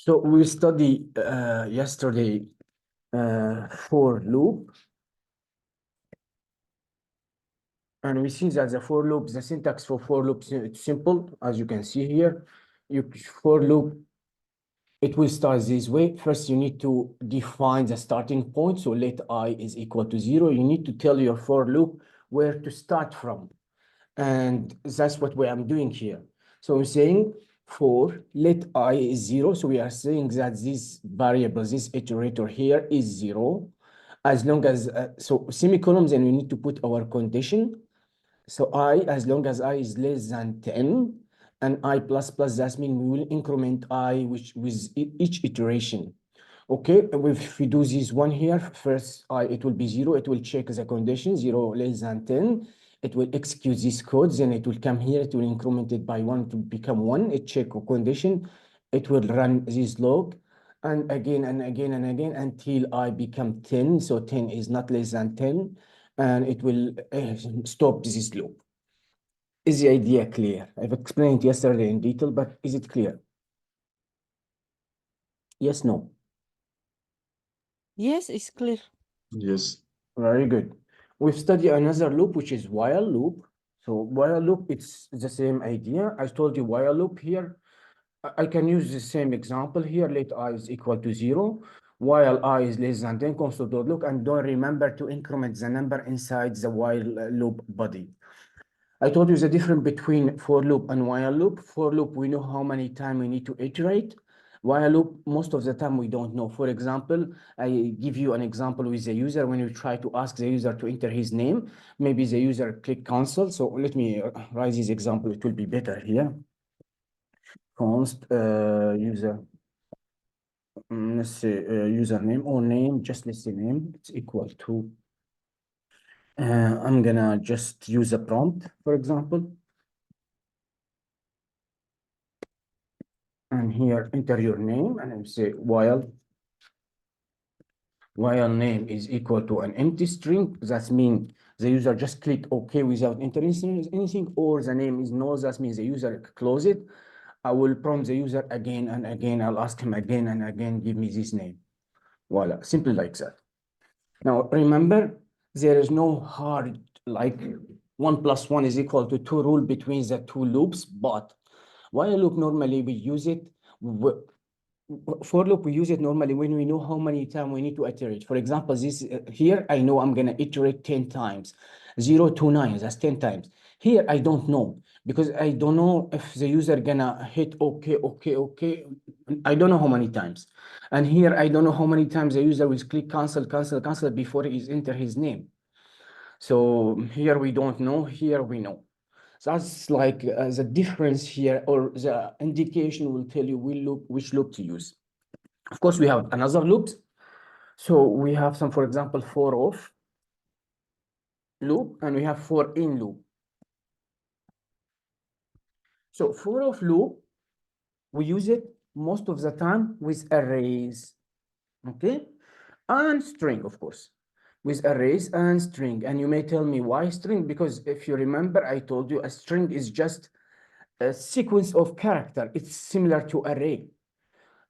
So we studied yesterday for loop, and we see that the for loop, the syntax for loop, it's simple, as you can see here. For loop, it will start this way. First, you need to define the starting point. So let I is equal to 0. You need to tell your for loop where to start from. And that's what we are doing here. So I'm saying for let I is 0. So we are saying that this variable, this iterator here is 0. As long as, so semicolons, and we need to put our condition. So I, as long as I is less than 10, and I plus plus, that means we will increment I with each iteration. Okay, if we do this one here, first it will be 0, it will check the condition, 0 less than 10. It will execute this code, then it will come here, it will increment it by 1 to become 1, it check a condition, it will run this log, and again and again and again until I become 10, so 10 is not less than 10, and it will stop this loop. Is the idea clear? I've explained yesterday in detail, but is it clear? Yes, no? Yes, it's clear. Yes. Very good. We've studied another loop, which is while loop. So while loop, it's the same idea. I told you while loop here. I can use the same example here. Let I is equal to 0. While I is less than 10 comes to dot loop, and don't remember to increment the number inside the while loop body. I told you the difference between for loop and while loop. For loop, we know how many times we need to iterate. While loop, most of the time we don't know. For example, I give you an example with the user. When you try to ask the user to enter his name, maybe the user click cancel. So let me write this example. It will be better here. Const user, let's say username or name, just let's say name, it's equal to, I'm gonna just use a prompt, for example. And here, enter your name, and I say while name is equal to an empty string, that means the user just click OK without entering anything, or the name is null, that means the user close it. I will prompt the user again and again. I'll ask him again and again, give me this name. Voila, simple like that. Now, remember, there is no hard, like 1 plus 1 is equal to 2 rule between the two loops, but while loop, normally we use it, for loop, we use it normally when we know how many times we need to iterate. For example, this here, I know I'm going to iterate 10 times. 0 to 9, that's 10 times. Here, I don't know, because I don't know if the user gonna hit OK. I don't know how many times. And here, I don't know how many times the user will click cancel before he enter his name. So here we don't know, here we know. That's like the difference here, or the indication will tell you which loop to use. Of course, we have another loops. So we have some, for example, for off loop, and we have for in loop. So for off loop, we use it most of the time with arrays, okay? And string, of course, with arrays and string. And you may tell me why string? Because if you remember, I told you a string is just a sequence of character. It's similar to array.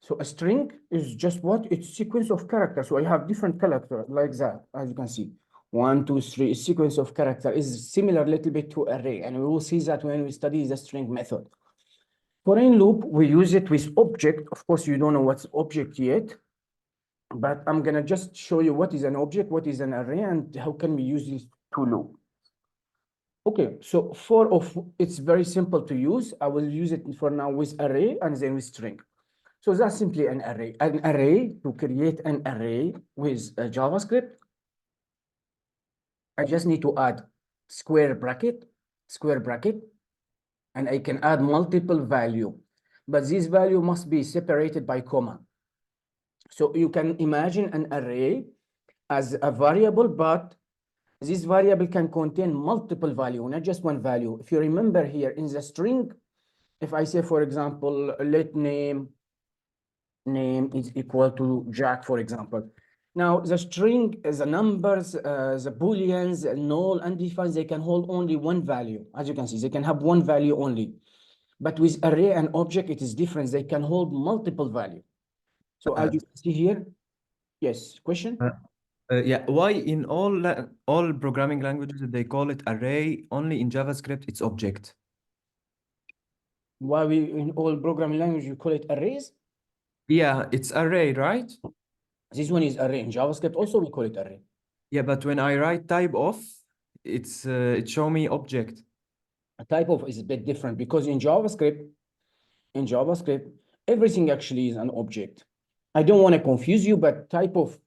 So a string is just what? It's sequence of characters. So I have different characters like that, as you can see. 1, 2, 3, a sequence of character is similar a little bit to array. And we will see that when we study the string method. For in loop, we use it with object. Of course, you don't know what's object yet, but I'm gonna just show you what is an object, what is an array, and how can we use this to loop. Okay, so for of, it's very simple to use. I will use it for now with array and then with string. So that's simply an array. An array, to create an array with JavaScript, I just need to add square bracket, and I can add multiple value. But this value must be separated by comma. So you can imagine an array as a variable, but this variable can contain multiple value, not just one value. If you remember here in the string, if I say, for example, let name is equal to Jack, for example. Now, the string, the numbers, the booleans, null, undefined, they can hold only one value. As you can see, they can have one value only. But with array and object, it is different. They can hold multiple value. So as you can see here, yes, question? Yeah, why in all programming languages they call it array, only in JavaScript it's object? Why we in all programming language you call it arrays? Yeah, it's array, right? This one is array. In JavaScript also we call it array. Yeah, but when I write type of, it show me object. A type of is a bit different because in JavaScript, everything actually is an object. I don't want to confuse you, but type of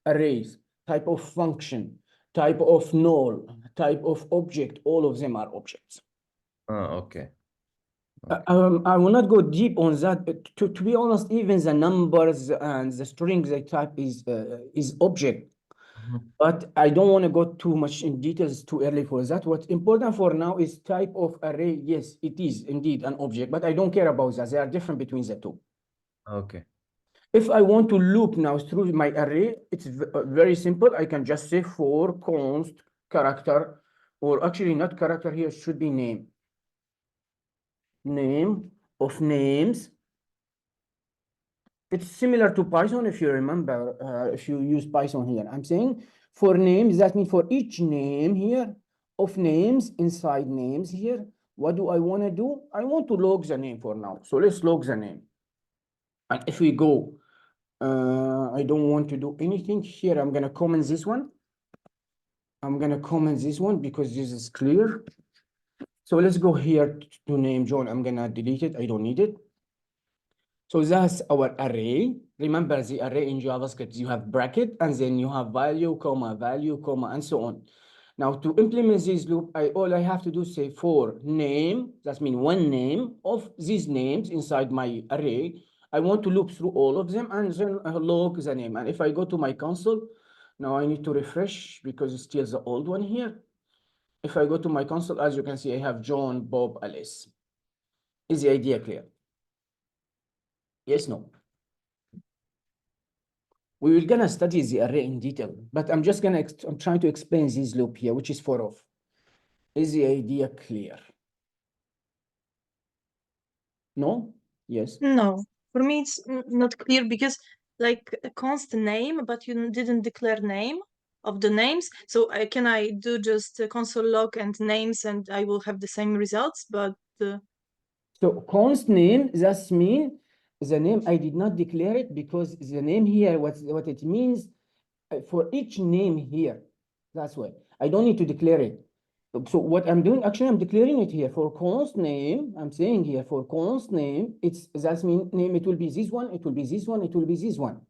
arrays, type of function, type of null, type of object, all of them are objects. Okay. I will not go deep on that, but to be honest, even the numbers and the strings they type is object. But I don't want to go too much in details too early for that. What's important for now is type of array. Yes, it is indeed an object, but I don't care about that. They are different between the two. Okay. If I want to loop now through my array, it's very simple. I can just say for const character, or actually not character here, it should be name. Name of names. It's similar to Python if you remember, if you use Python here. I'm saying for names, that means for each name here, of names inside names here, what do I want to do? I want to log the name for now. So let's log the name. And if we go, I don't want to do anything here. I'm going to comment this one. I'm going to comment this one because this is clear. So let's go here to name John. I'm going to delete it. I don't need it. So that's our array. Remember the array in JavaScript, you have bracket and then you have value, comma, and so on. Now to implement this loop, all I have to do is say for name, that means one name of these names inside my array. I want to loop through all of them and then log the name. And if I go to my console, now I need to refresh because it's still the old one here. If I go to my console, as you can see, I have John, Bob, Alice. Is the idea clear? Yes, no? We will gonna study the array in detail, but I'm just gonna, I'm trying to explain this loop here, which is for of. Is the idea clear? No? Yes? No, for me it's not clear because like a const name, but you didn't declare name of the names. So can I do just console log and names and I will have the same results, but So const name, that mean the name, I did not declare it because the name here, what it means for each name here, that's why. I don't need to declare it. So what I'm doing, actually, I'm declaring it here for const name. I'm saying here for const name, that mean name, it will be this one, it will be this one, it will be this one.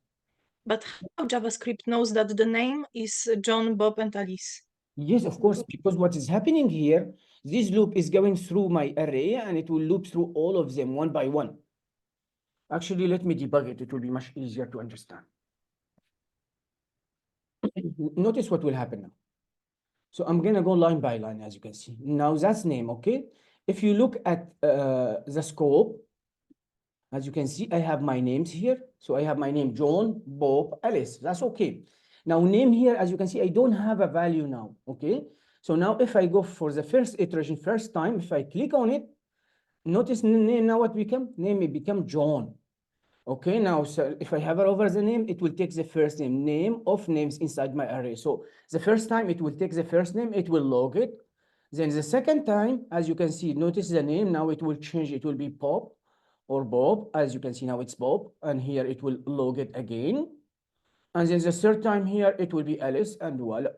but how JavaScript knows that the name is John, Bob, and Alice? Yes, of course, because what is happening here, this loop is going through my array and it will loop through all of them one by one. Actually, let me debug it. It will be much easier to understand. Notice what will happen now. So I'm going to go line by line, as you can see. Now that's name, okay? If you look at the scope, as you can see, I have my names here. So I have my name, John, Bob, Alice. That's okay. Now name here, as you can see, I don't have a value now, okay? So now if I go for the first iteration, first time, if I click on it, notice name now what become? Name will become John. Okay, now so if I hover over the name, it will take the first name of names inside my array. So the first time it will take the first name, it will log it. Then the second time, as you can see, notice the name, now it will change, it will be Pop or Bob. As you can see now it's Bob, and here it will log it again. And then the third time here, it will be Alice, and voila.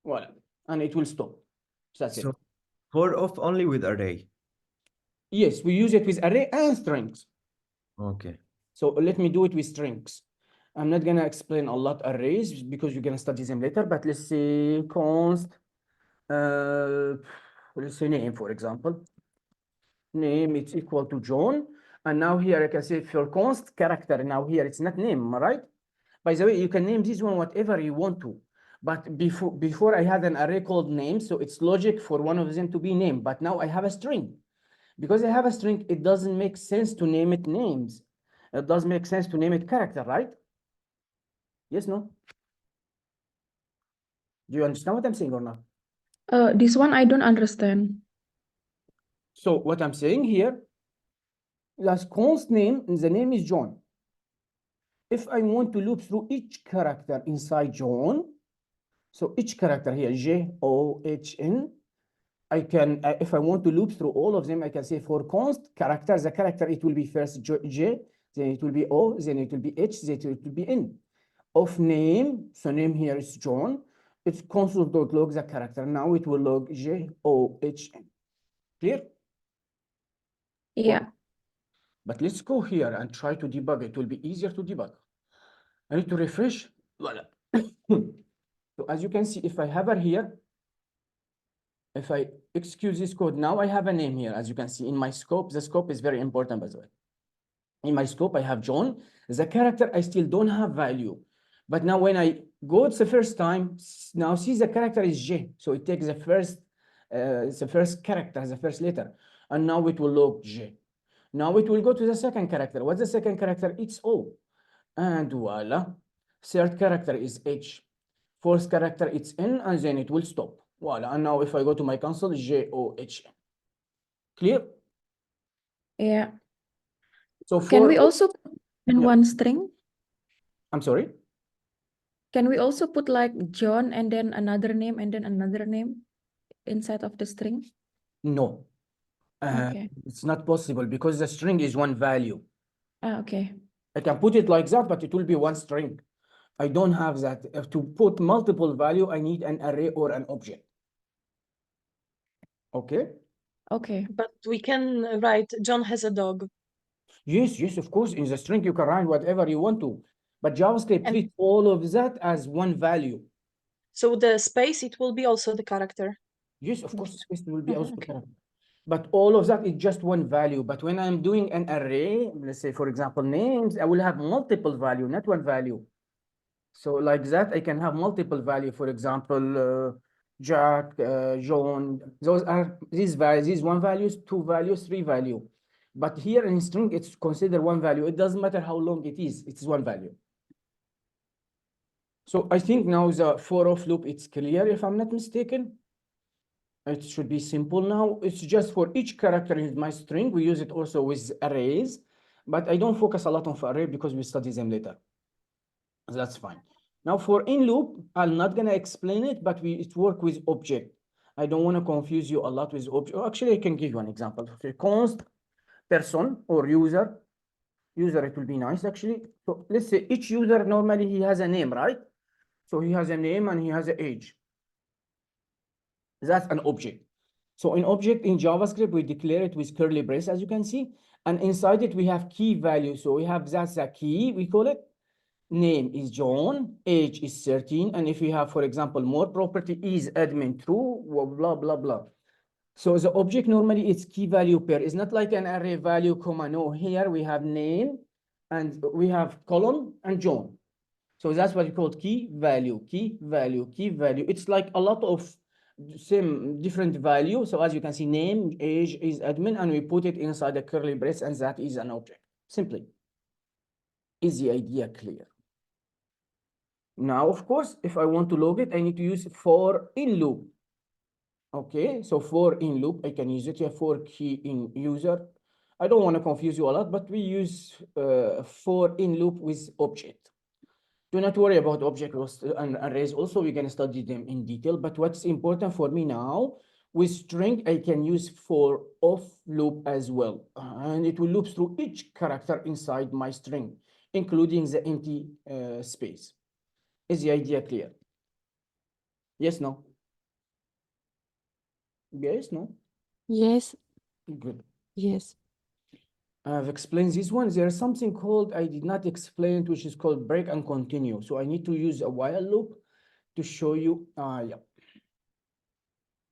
Voila. And it will stop. That's it. So for of only with array. Yes, we use it with array and strings. Okay. So let me do it with strings. I'm not gonna explain a lot arrays because you're gonna study them later, but let's say const, let's say name, for example. Name, it's equal to John. And now here I can say for const character, now here it's not name, right? By the way, you can name this one whatever you want to. But before I had an array called name, so it's logic for one of them to be name. But now I have a string. Because I have a string, it doesn't make sense to name it names. It does make sense to name it character, right? Yes, no? Do you understand what I'm saying or not? This one I don't understand. So what I'm saying here, that's const name, and the name is John. if I want to loop through each character inside John, so each character here, John, I can, if I want to loop through all of them, I can say for const character, the character, it will be first J, then it will be O, then it will be H, then it will be N. Of name, so name here is John. It's console.log the character. Now it will log JOHN. Clear? Yeah. But let's go here and try to debug. It will be easier to debug. I need to refresh. Voila. So as you can see, if I hover here, if I execute this code, now I have a name here. As you can see in my scope, the scope is very important, by the way. In my scope, I have John. The character, I still don't have value. But now when I go it's the first time, now see the character is J. So it takes the first character, the first letter. And now it will log J. Now it will go to the second character. What's the second character? It's O. And voila. Third character is H. Fourth character, it's N, and then it will stop. Voila. And now if I go to my console, JOH. Clear? Yeah. So Can we for, also put in Yeah. one string? I'm sorry? Can we also put like John and then another name and then another name inside of the string? No. Okay. It's not possible because the string is one value. Okay. I can put it like that, but it will be one string. I don't have that. If to put multiple value, I need an array or an object. Okay? Okay. But we can write John has a dog. Yes, yes, of course. In the string, you can write whatever you want to. But JavaScript And- treats all of that as one value. So the space, it will be also the character. Yes, of course, space will be also Okay. character. But all of that is just one value. But when I'm doing an array, let's say, for example, names, I will have multiple value, not one value. So like that, I can have multiple value. For example, Jack, John, those are these values, these one values, two values, three value. But here in string, it's considered one value. It doesn't matter how long it is, it's one value. So I think now the for of loop, it's clear if I'm not mistaken. It should be simple now. It's just for each character in my string. We use it also with arrays, but I don't focus a lot on array because we study them later. That's fine. Now for in loop, I'm not gonna explain it, but it work with object. I don't want to confuse you a lot with object. Actually, I can give you an example. Okay, const person or user. User, it will be nice actually. So let's say each user normally he has a name, right? So he has a name and he has an age. That's an object. So in object in JavaScript, we declare it with curly brace, as you can see. And inside it, we have key value. So we have that's a key, we call it. Name is John, age is 13. And if we have, for example, more property is admin true, blah, blah, blah. So the object normally it's key value pair. It's not like an array value, comma. No, here we have name and we have column and John. So that's what you call key value, key value, key value. It's like a lot of same different value. So as you can see, name, age is admin, and we put it inside a curly brace, and that is an object. Simply. Is the idea clear? Now, of course, if I want to log it, I need to use for in loop. Okay, so for in loop, I can use it here for key in user. I don't want to confuse you a lot, but we use for in loop with object. Do not worry about object and arrays. Also, we're going to study them in detail. But what's important for me now, with string, I can use for of loop as well. And it will loop through each character inside my string, including the empty space. Is the idea clear? Yes, no? Yes, no? Yes, Good. yes. I've explained this one. There's something called, I did not explain it, which is called break and continue. So I need to use a while loop to show you. Yeah.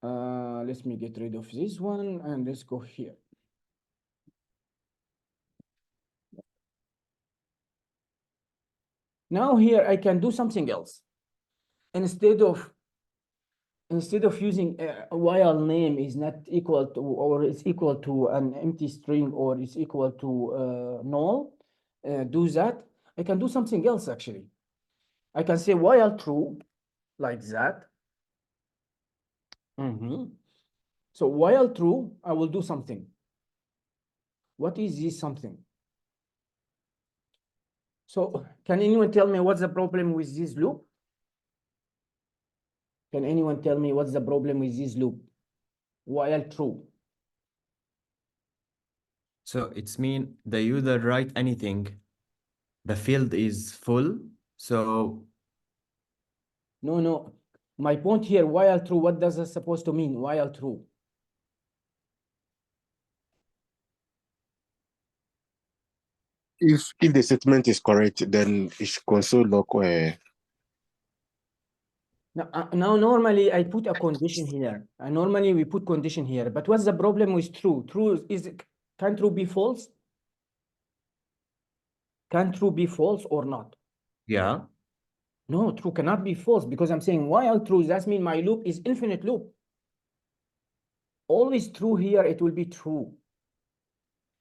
Let me get rid of this one and let's go here. Now here I can do something else. Instead of using a while name is not equal to, or it's equal to an empty string, or it's equal to null, do that. I can do something else actually. I can say while true, like that. So while true, I will do something. What is this something? So can anyone tell me what's the problem with this loop? Can anyone tell me what's the problem with this loop? While true. So it's mean the user write anything, the field is full. So No, no. My point here, while true, what does it supposed to mean? While true. If the statement is correct, then it should console log Now, normally I put a condition here. And normally we put condition here. But what's the problem with true? True is, can true be false? Can true be false or not? yeah. No, true cannot be false because I'm saying while true, that means my loop is infinite loop. Always true here, it will be true.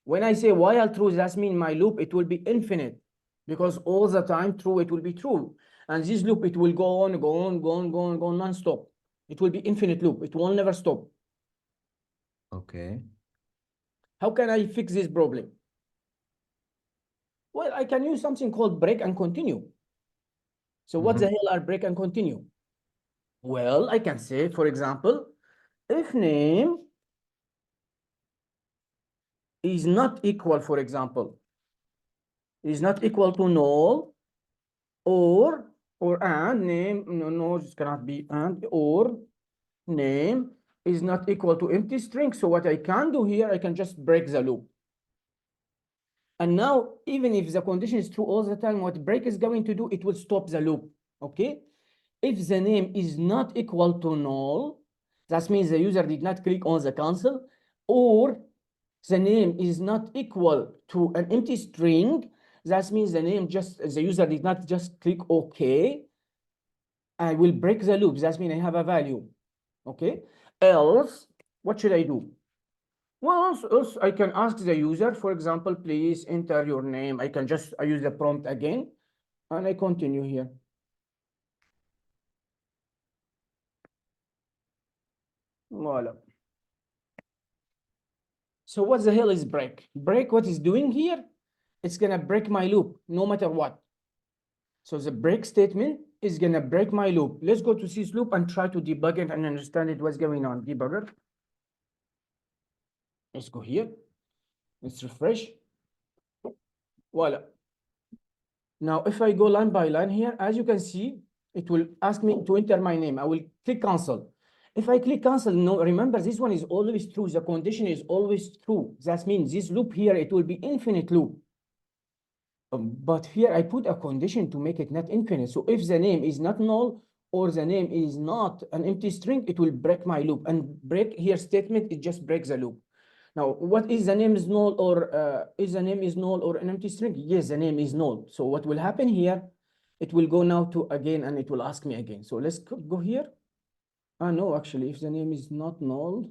When I say while true, that means my loop, it will be infinite because all the time true, it will be true. And this loop, it will go on, go on, go on, go on, go on, non-stop. It will be infinite loop. It will never stop. Okay. How can I fix this problem? Well, I can use something called break and continue. So what the hell are break and continue? Well, I can say, for example, if name is not equal, for example, is not equal to null or and name, no, this cannot be and or name is not equal to empty string. So what I can do here, I can just break the loop. And now, even if the condition is true all the time, what break is going to do, it will stop the loop, okay? If the name is not equal to null, that means the user did not click on the cancel, or the name is not equal to an empty string, that means the user did not just click OK, I will break the loop. That means I have a value, okay? Else, what should I do? Well, else I can ask the user, for example, please enter your name. I use the prompt again, and I continue here. Voila. So what the hell is break? Break, what is doing here? It's gonna break my loop, no matter what. So the break statement is gonna break my loop. Let's go to this loop and try to debug it and understand it, what's going on. Debugger. Let's go here. Let's refresh. Voila. Now, if I go line by line here, as you can see, it will ask me to enter my name. I will click cancel. If I click cancel, no, remember this one is always true. The condition is always true. That means this loop here, it will be infinite loop. But here I put a condition to make it not infinite. So if the name is not null or the name is not an empty string, it will break my loop. And break here statement, it just breaks the loop. Now, what is the name is null or is the name is null or an empty string? Yes, the name is null. So what will happen here? It will go now to again and it will ask me again. So let's go here. No, actually, if the name is not null,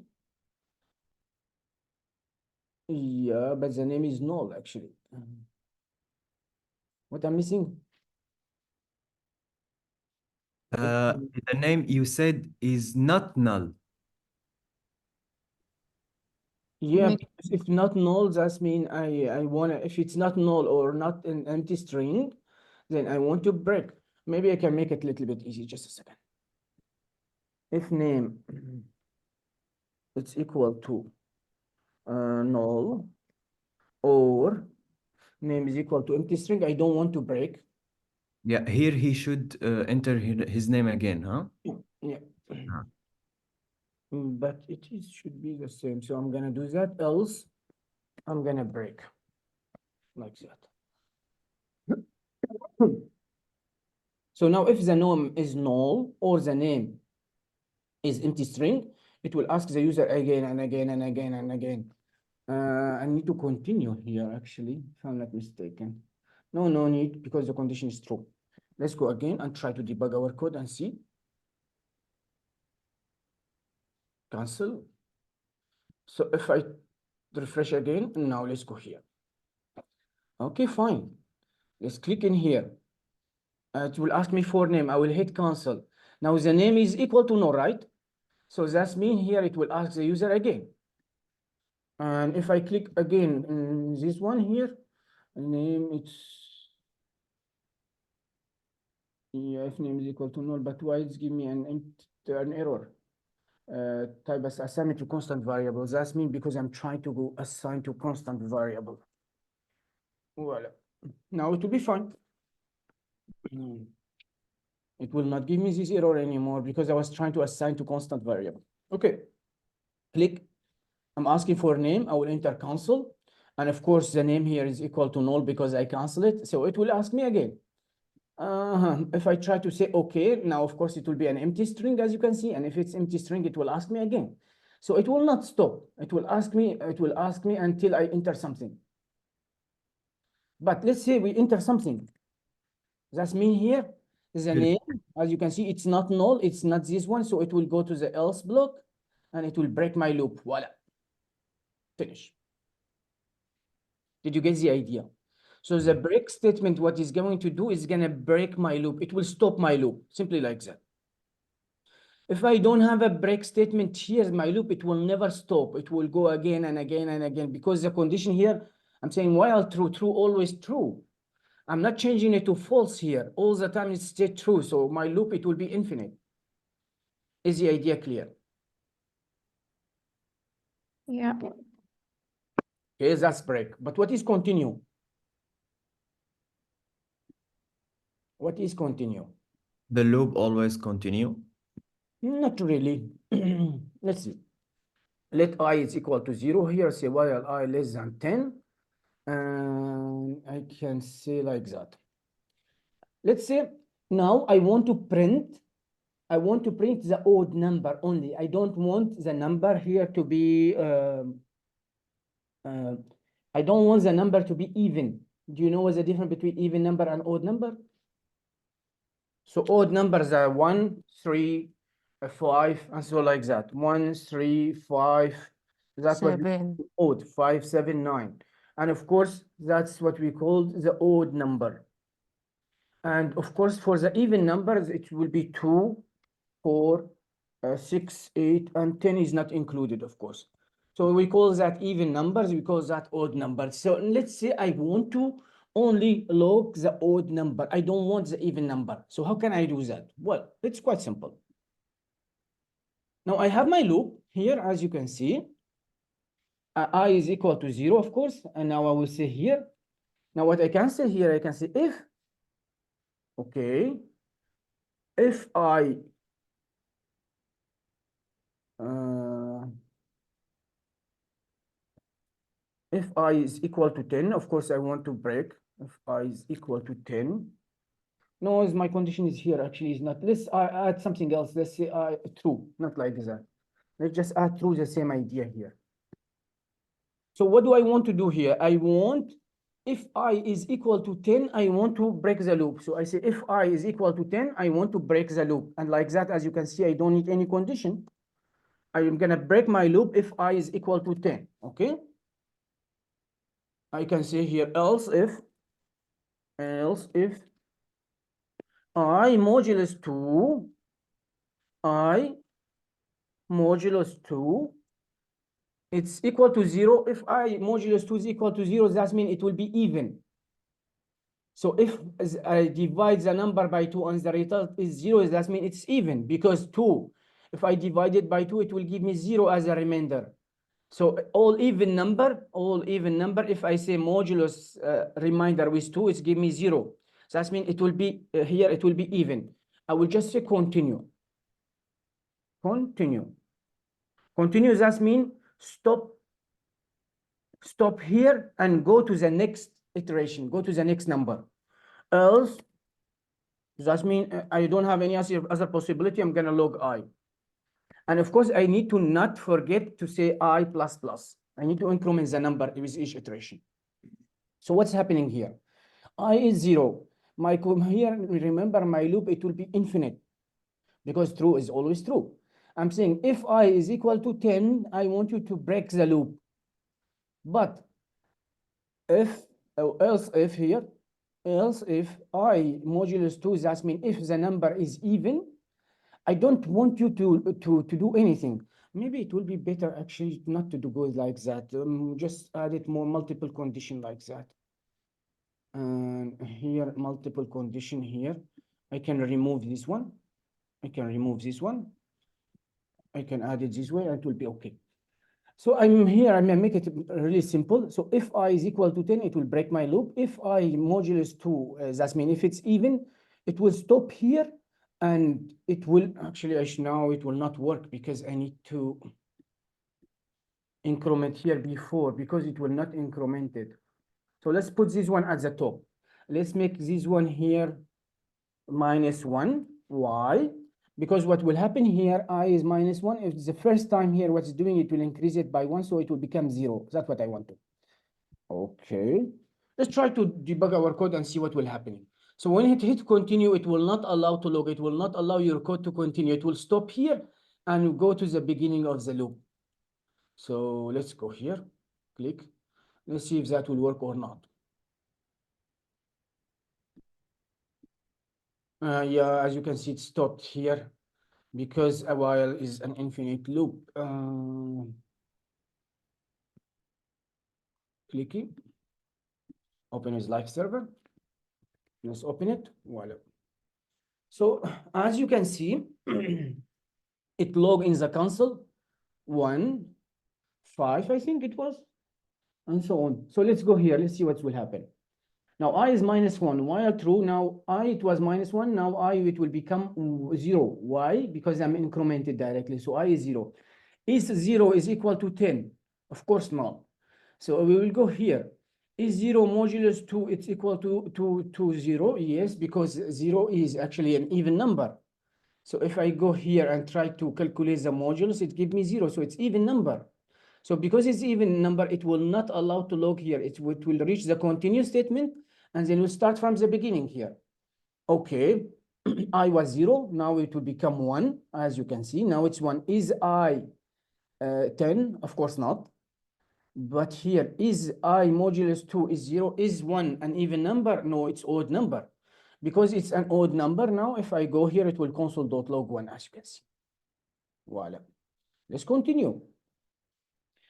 yeah, but the name is null actually. What I'm missing? The name you said is not null. Yeah, Maybe. because if not null, that means I wanna, if it's not null or not an empty string, then I want to break. Maybe I can make it a little bit easy, just a second. If name it's equal to null or name is equal to empty string, I don't want to break. Yeah, here he should enter his name again, huh? Yeah. Ah. But should be the same. So I'm gonna do that, else I'm gonna break like that. So now if the name is null or the name is empty string, it will ask the user again and again and again and again. I need to continue here actually, if I'm not mistaken. No need because the condition is true. Let's go again and try to debug our code and see. Cancel. So if I refresh again, now let's go here. Okay, fine. Let's click in here. It will ask me for name. I will hit cancel. Now the name is equal to no, right? So that means here it will ask the user again. And if I click again in this one here, name it's if name is equal to null, but why it's give me an error? Type as assignment to constant variables. That's mean because I'm trying to go assign to constant variable. Voila. Now it will be fine. It will not give me this error anymore because I was trying to assign to constant variable. Okay. Click. I'm asking for a name. I will enter cancel. And of course, the name here is equal to null because I cancel it. So it will ask me again. If I try to say okay, now of course it will be an empty string as you can see. And if it's empty string, it will ask me again. So it will not stop. It will ask me until I enter something. But let's say we enter something. That's mean here is a Good. name. As you can see, it's not null. It's not this one. So it will go to the else block and it will break my loop. Voila. Finish. Did you get the idea? So the break statement, what is going to do is going to break my loop. It will stop my loop, simply like that. If I don't have a break statement here, my loop, it will never stop. It will go again and again and again because the condition here, I'm saying while true, true, always true. I'm not changing it to false here. All the time it's stay true. So my loop, it will be infinite. Is the idea clear? Yeah. Okay, that's break. But what is continue? What is continue? The loop always continue. Not really. Let's see. Let I is equal to 0 here. Say while I less than 10. And I can say like that. Let's say now I want to print. I want to print the odd number only. I don't want the number here to be. I don't want the number to be even. Do you know what's the difference between even number and odd number? So odd numbers are 1, 3, 5, and so like that. 1, 3, 5. That's what we 7. call odd. 5, 7, 9. And of course, that's what we call the odd number. And of course, for the even numbers, it will be 2, 4, 6, 8, and 10 is not included, of course. So we call that even numbers, we call that odd numbers. So let's say I want to only log the odd number. I don't want the even number. So how can I do that? Well, it's quite simple. Now I have my loop here, as you can see. I is equal to 0, of course. And now I will say here. Now what I can say here, I can say if, okay, if I if I is equal to 10, of course, I want to break. If I is equal to 10. No, as my condition is here, actually is not. Let's add something else. Let's say true, not like that. Let's just add true, the same idea here. So what do I want to do here? I want, if I is equal to 10, I want to break the loop. So I say, if I is equal to 10, I want to break the loop. And like that, as you can see, I don't need any condition. I am going to break my loop if I is equal to 10, okay? I can say here, else if I modulus 2, I modulus 2, it's equal to 0. If I modulus 2 is equal to 0, that means it will be even. So if I divide the number by 2 and the result is 0, that means it's even, because 2, if I divide it by 2, it will give me 0 as a remainder. So all even number, if I say modulus remainder with 2, it's give me 0. So that means it will be here, it will be even. I will just say continue. Continue. Continue, that means stop here and go to the next iteration, go to the next number. Else, that means I don't have any other possibility, I'm gonna log I. And of course, I need to not forget to say I plus plus. I need to increment the number with each iteration. So what's happening here? I is 0. Here, remember my loop, it will be infinite because true is always true. I'm saying if I is equal to 10, I want you to break the loop. But else if I modulus 2, that means if the number is even, I don't want you to do anything. Maybe it will be better actually not to go like that. Just add it more multiple condition like that. And here, multiple condition here. I can remove this one. I can remove this one. I can add it this way and it will be okay. So I'm here, I'm gonna make it really simple. So if I is equal to 10, it will break my loop. If I modulus 2, that means if it's even, it will stop here and it will, actually, now it will not work because I need to increment here before because it will not increment it. So let's put this one at the top. Let's make this one here -1. Why? Because what will happen here, I is -1. If it's the first time here, what's doing, it will increase it by 1, so it will become 0. That's what I want to. Okay. Let's try to debug our code and see what will happen. So when it hit continue, it will not allow to log. It will not allow your code to continue. It will stop here and go to the beginning of the loop. So let's go here, click. Let's see if that will work or not. Yeah, as you can see, it stopped here because a while is an infinite loop. Clicky. Open his live server. Let's open it. Voila. So as you can see, it logged in the console 1, 5, I think it was, and so on. So let's go here. Let's see what will happen. Now I is -1. While true, now I it was -1. Now I it will become 0. Why? Because I'm incremented directly. So I is 0. Is 0 is equal to 10? Of course not. So we will go here. Is 0 modulus 2 it's equal to 0? Yes, because 0 is actually an even number. So if I go here and try to calculate the modulus, it gives me 0. So it's even number. So because it's even number, it will not allow to log here. It will reach the continue statement, and then we'll start from the beginning here. Okay, I was 0. Now it will become 1, as you can see. Now it's 1. Is I 10? Of course not. But here, is I modulus 2 is 0? Is 1 an even number? No, it's odd number. Because it's an odd number now, if I go here, it will console.log 1, as you can see. Voila. Let's continue.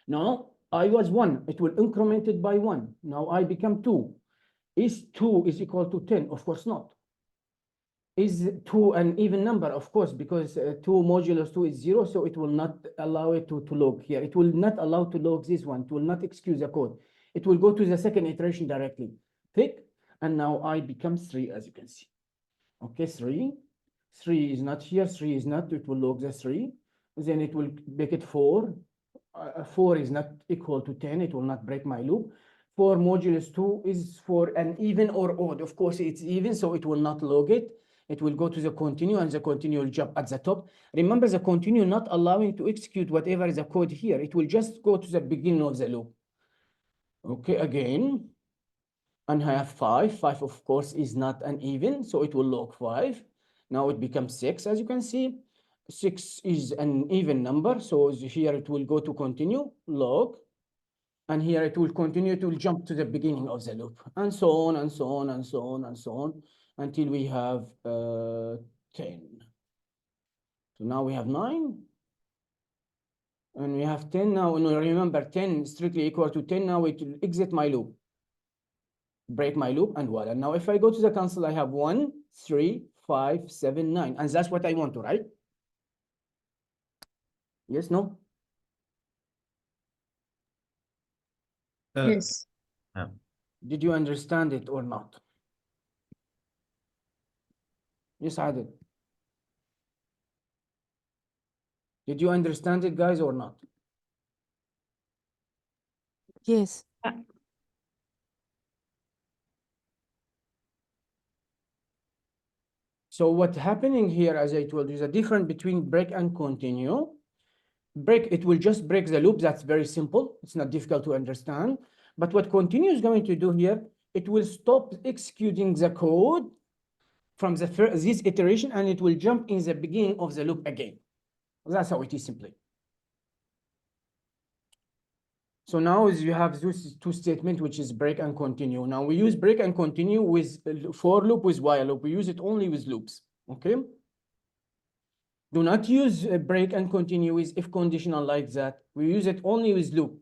Now, I was 1. It will increment it by 1. Now I become 2. Is 2 is equal to 10? Of course not. Is 2 an even number? Of course, because 2 modulus 2 is 0, so it will not allow it to log here. It will not allow to log this one. It will not excuse the code. It will go to the second iteration directly. Pick, and now I become 3, as you can see. Okay, 3. 3 is not here. 3 is not. It will log the 3. Then it will make it 4. 4 is not equal to 10. It will not break my loop. 4 modulus 2 is for an even or odd. Of course, it's even, so it will not log it. It will go to the continue, and the continue will jump at the top. Remember, the continue not allowing to execute whatever is the code here. It will just go to the beginning of the loop. Okay, again. And I have 5. 5, of course, is not an even, so it will log 5. Now it becomes 6, as you can see. 6 is an even number, so here it will go to continue, log, and here it will continue to jump to the beginning of the loop, and so on, and so on, and so on, and so on, until we have 10. So now we have 9, and we have 10 now, and remember 10 is strictly equal to 10. Now it will exit my loop, break my loop, and voila. Now if I go to the console, I have 1, 3, 5, 7, 9, and that's what I want to, right? Yes, no? Yes. Yeah. Did you understand it or not? Yes, Adil. Did you understand it, guys, or not? Yes. So what's happening here, as I told you, is a difference between break and continue. Break, it will just break the loop. That's very simple. It's not difficult to understand. But what continue is going to do here, it will stop executing the code from this iteration, and it will jump in the beginning of the loop again. That's how it is simply. So now is you have those two statements, which is break and continue. Now we use break and continue with for loop, with while loop. We use it only with loops, okay? Do not use break and continue with if conditional like that. We use it only with loop,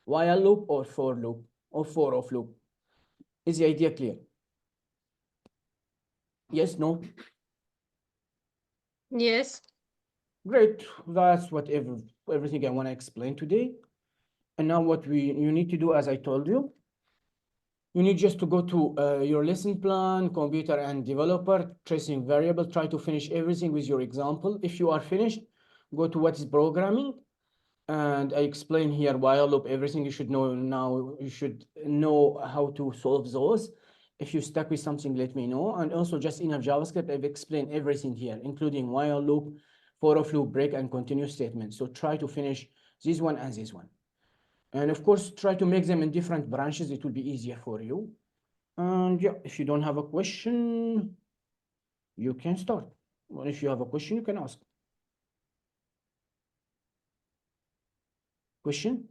while loop or for loop or for of loop. Is the idea clear? Yes, no? Yes. Great. That's everything I want to explain today. And now what you need to do, as I told you, you need just to go to your lesson plan, computer and developer, tracing variable, try to finish everything with your example. If you are finished, go to what is programming. And I explain here while loop, everything you should know now. You should know how to solve those. If you stuck with something, let me know. And also just in JavaScript, I've explained everything here, including while loop, for of loop, break, and continue statement. So try to finish this one and this one. And of course, try to make them in different branches. It will be easier for you. And yeah, if you don't have a question, you can start. Well, if you have a question, you can ask. Question?